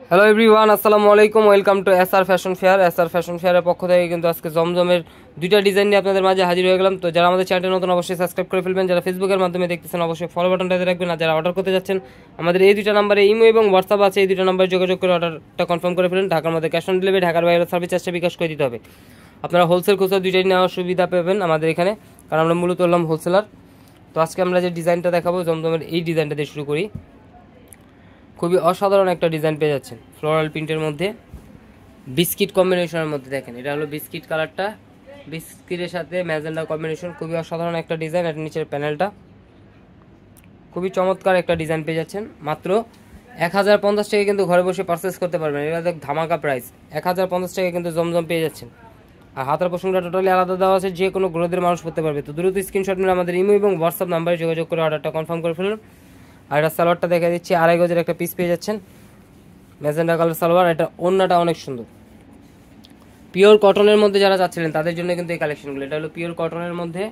Hello everyone, আসসালামু আলাইকুম। Welcome to SR fashion fair. SR fashion ফেয়ারের পক্ষ থেকে কিন্তু আজকে জমজমের দুইটা ডিজাইন নিয়ে আপনাদের মাঝে হাজির হয়ে গেলাম। তো যারা আমাদের চ্যানেল নতুন অবশ্যই সাবস্ক্রাইব করে ফেলবেন, যারা ফেসবুকের মাধ্যমে দেখতেছেন অবশ্যই ফলো বাটনটাতে রাখবেন, আর যারা অর্ডার করতে যাচ্ছেন আমাদের এই দুইটা নাম্বারে ইমো এবং হোয়াটসঅ্যাপ আছে, এই দুইটা নাম্বারে যোগাযোগ করে অর্ডারটা কনফার্ম করে ফেলুন। ঢাকার মধ্যে ক্যাশ অন ডেলিভারি, ঢাকার বাইরে সার্ভিস চার্জটা বিকাশ করে দিতে হবে। আপনারা হোলসেল খুচরা দুইটাই নেওয়ার সুবিধা পাবেন আমাদের এখানে, কারণ আমরা মূলত হলাম হোলসেলার। তো আজকে আমরা যে ডিজাইনটা দেখাবো জমজমের এই ডিজাইনটা দিয়ে শুরু করি। খুবই অসাধারণ একটা ডিজাইন পেয়ে যাচ্ছেন ফ্লোরাল প্রিন্টের মধ্যে, বিস্কিট কম্বিনেশনের মধ্যে। দেখেন এটা হলো বিস্কিট কালারটা, বিস্কিটের সাথে ম্যাজেন্ডা কম্বিনেশন, খুবই অসাধারণ একটা ডিজাইন। এর নিচের প্যানেলটা খুবই চমৎকার একটা ডিজাইন পেয়ে যাচ্ছেন মাত্র 1050 টাকা, কিন্তু ঘরে বসে পারচেস করতে পারবেন। এটা দেখ ধামাকা প্রাইস, 1050 টাকা কিন্তু জমজম পেয়ে যাচ্ছেন। আর হাতার পোশাকটা টোটালি আলাদা দেওয়া আছে, যে কোনো গ্রোথের মানুষ করতে পারবে। তো দ্রুত স্ক্রিনশট নিয়ে আমাদের ইমো এবং হোয়াটসঅ্যাপ নাম্বারে যোগাযোগ করে অর্ডারটা কনফার্ম করে ফেলুন। আর এটা সালোয়ারটা দেখা দিচ্ছি, 2.5 গজের একটা পিস পেয়ে যাচ্ছেন, ম্যাজেন্ডা কালার সালোয়ার। এটা ওড়নাটা অনেক সুন্দর, পিওর কটনের মধ্যে যারা চাচ্ছিলেন তাদের জন্য কিন্তু এই কালেকশনগুলো। এটা হলো পিওর কটনের মধ্যে,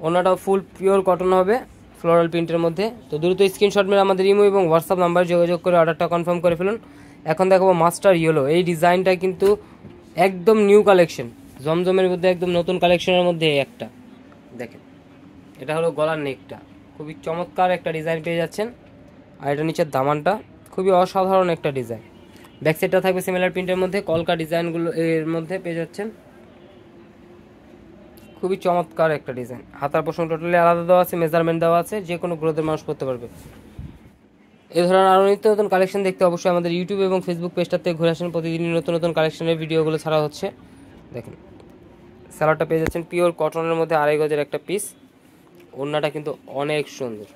ওড়নাটাও ফুল পিওর কটন হবে ফ্লোরাল প্রিন্টের মধ্যে। তো দ্রুত স্ক্রিনশট মেরে আমাদের ইমো এবং হোয়াটসঅ্যাপ নাম্বারে যোগাযোগ করে অর্ডারটা কনফার্ম করে ফেলুন। এখন দেখাবো মাস্টার ইয়েলো। এই ডিজাইনটা কিন্তু একদম নিউ কালেকশন, জমজমের মধ্যে একদম নতুন কালেকশনের মধ্যে একটা। দেখেন এটা হলো গলার নেকটা, খুবই চমৎকার একটা ডিজাইন পেয়ে যাচ্ছেন। আর এটা নিচের দামানটা খুবই অসাধারণ একটা ডিজাইন। ব্যাক সাইডটা থাকবে সিমিলার প্রিন্টের মধ্যে, কলকা ডিজাইনগুলো এর মধ্যে পেয়ে যাচ্ছেন। খুবই চমৎকার একটা ডিজাইন। হাতার পোষণ টোটালি আলাদা দেওয়া আছে, মেজারমেন্ট দেওয়া আছে, যে কোনো গ্রোথের মানুষ করতে পারবে। এই ধরনের আরও নিত্য নতুন কালেকশন দেখতে অবশ্যই আমাদের ইউটিউব এবং ফেসবুক পেজটাতে ঘুরে আসেন। প্রতিদিনই নতুন নতুন কালেকশনের ভিডিওগুলো ছাড়া হচ্ছে। দেখেন স্যালাডটা পেয়ে যাচ্ছেন পিওর কটনের মধ্যে, 2.5 গজের একটা পিস। ওড়নাটা কিন্তু অনেক সুন্দর,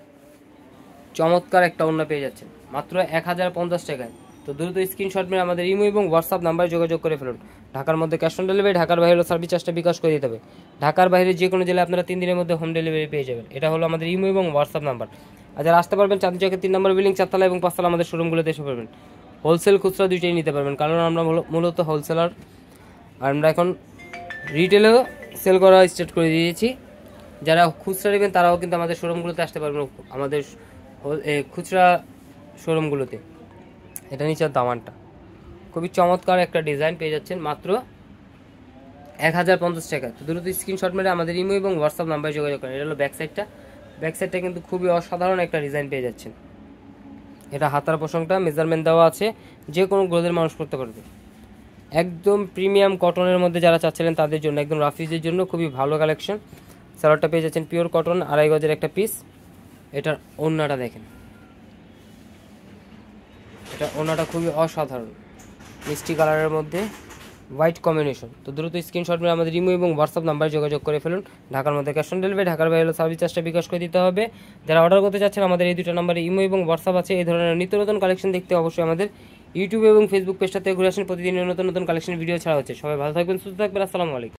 চমৎকার একটা ওড়না পেয়ে যাচ্ছেন মাত্র 1050 টাকায়। তো দ্রুত স্ক্রিনশট মেরে আমাদের ইমো এবং হোয়াটসঅ্যাপ নাম্বারে যোগাযোগ করে ফেলুন। ঢাকার মধ্যে ক্যাশ অন ডেলিভারি, ঢাকার বাইরে সার্ভিস চার্জটা বিকাশ করে দিতে হবে। ঢাকার বাইরে যে কোনো জেলায় আপনারা 3 দিনের মধ্যে হোম ডেলিভারি পেয়ে যাবেন। এটা হলো আমাদের ইমো এবং হোয়াটসঅ্যাপ নাম্বার। আর যারা আসতে পারবেন চাঁদনী চকের 3 নম্বর বিল্ডিং, 4 তলা এবং 5 তলা আমাদের শোরুমগুলোতে এসে পারবেন। হোলসেল খুচরা দুইটাই নিতে পারবেন, কারণ আমরা মূলত হোলসেলার। আর আমরা এখন রিটেলেও সেল করা স্টার্ট করে দিয়েছি। যারা খুচরা নেবেন তারাও কিন্তু আমাদের শোরুমগুলোতে আসতে পারবেন, আমাদের খুচরা শোরুমগুলোতে। এটা নিচের দামানটা খুবই চমৎকার একটা ডিজাইন পেয়ে যাচ্ছেন মাত্র 1050 টাকা। তো দ্রুত স্ক্রিনশট মেরে আমাদের ইমো এবং হোয়াটসঅ্যাপ নাম্বারে যোগাযোগ করেন। এটা হলো ব্যাক সাইডটা, ব্যাক সাইডটা কিন্তু খুবই অসাধারণ একটা ডিজাইন পেয়ে যাচ্ছেন। এটা হাতার পোশাকটা মেজারমেন্ট দেওয়া আছে, যে কোনো গ্রোথের মানুষ করতে পারবে। একদম প্রিমিয়াম কটনের মধ্যে যারা চাচ্ছিলেন তাদের জন্য, একদম রাফিজের জন্য খুবই ভালো কালেকশন। সালোয়ারটা পেয়ে যাচ্ছেন পিওর কটন, 2.5 গজের একটা পিস। এটার ওড়নাটা দেখেন, এটা ওড়নাটা খুবই অসাধারণ, মিষ্টি কালারের মধ্যে হোয়াইট কম্বিনেশন। তো দ্রুত স্ক্রিনশট মেরে আমাদের ইমো এবং হোয়াটসঅ্যাপ নাম্বারে যোগাযোগ করে ফেলুন। ঢাকার মধ্যে ক্যাশ অন ডেলিভারি, ঢাকার বাইরে সার্ভিস চার্জটা বিকাশ করে দিতে হবে। যারা অর্ডার করতে চাচ্ছেন আমাদের এই দুটো নাম্বারে ইমো এবং হোয়াটসঅ্যাপ আছে। এই ধরনের নিত্য নতুন কালেকশন দেখতে অবশ্যই আমাদের ইউটিউব এবং ফেসবুক পেজটাতে ঘুরে আসেন। প্রতিদিন নতুন নতুন কালেকশনের ভিডিও ছাড়া হচ্ছে। সবাই ভালো থাকবেন, সুস্থ থাকবেন। আসসালামু আলাইকুম।